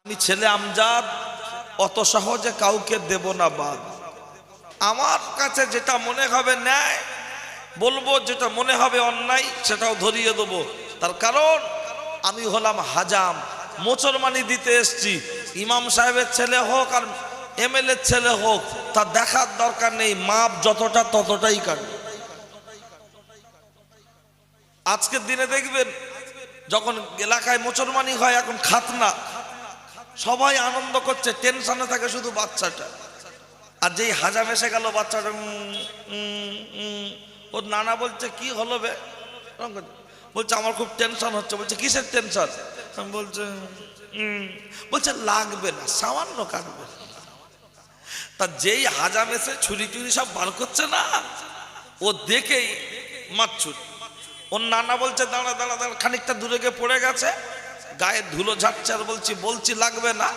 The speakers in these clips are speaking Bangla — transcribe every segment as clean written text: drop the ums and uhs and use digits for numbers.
আমি ছেলে আমজাদ অত সহজে কাউকে দেব না বাদ। আমার কাছে যেটা মনে হবে ন্যায় বলবো, যেটা মনে হবে অন্যায় সেটাও ধরিয়ে দেবো। তার কারণ আমি হলাম হাজাম, মোচরমানি দিতে এসছি। ইমাম সাহেবের ছেলে হোক আর এমএলএর ছেলে হোক, তা দেখার দরকার নেই, মাপ যতটা ততটাই কাটবে। আজকের দিনে দেখবেন যখন এলাকায় মোচরমানি হয়, এখন খাতনা, সবাই আনন্দ করছে, টেনশনে থাকে শুধু বাচ্চাটা। আর যেই হাজাম এসে গেল বাচ্চাটা ওর নানা বলছে কি হলো বে, বলছে আমার খুব টেনশন হচ্ছে। বলছে কিসের টেনশন? বলছে লাগবে না, সামান্য কাটবে। তা যেই হাজাম এসে ছুরি টুরি সব বার করছে না, ও দেখেই মারছুট। ওর নানা বলছে দাঁড়া দাঁড়া দাঁড়া, খানিকটা দূরে গিয়ে পড়ে গেছে, গায়ে ধুলো ঝাড়ছে, আর বলছি লাগবে না,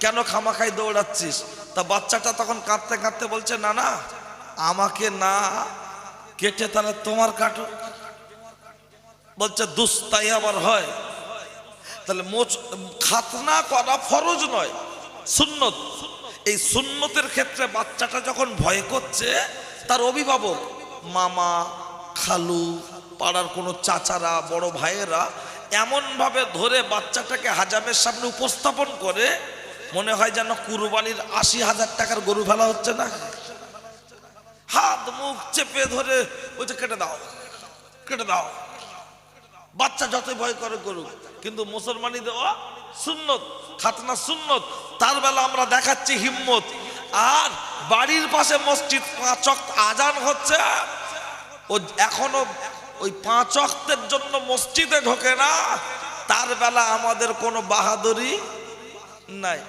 কেন খামাখাই দৌড়াচ্ছিস? তা বাচ্চাটা তখন কাঁদতে কাঁদতে বলছে না না, আমাকে না কেটে তাহলে তোমার কাটো। বলছে দুস্তাই আবার হয়? তাহলে খাতনা করা ফরজ নয়, সুন্নত। এই সুন্নতের ক্ষেত্রে বাচ্চাটা যখন ভয় করছে, তার অভিভাবক মামা, খালু, পাড়ার কোনো চাচারা, বড় ভাইয়েরা এমন ভাবে ধরে বাচ্চাটাকে হাজামের সামনে উপস্থাপন করে, মনে হয় যেন কুরবানির ৮০,০০০ টাকার গরু ফেলা হচ্ছে না। হাত মুখ চেপে ধরে বলছে কেটে দাও, কেটে দাও। বাচ্চা যতই ভয় করে করুক, কিন্তু মুসলমানি দেওয়া সুন্নত, খাতনা সুন্নত। তার বেলা আমরা দেখাচ্ছি হিম্মত। আর বাড়ির পাশে মসজিদ, ৫ ওয়াক্ত আজান হচ্ছে, ও এখনো ওই ৫ ওয়াক্তের জন্য মসজিদে ঢোকে না, তার বেলা আমাদের কোনো বাহাদুরি নাই।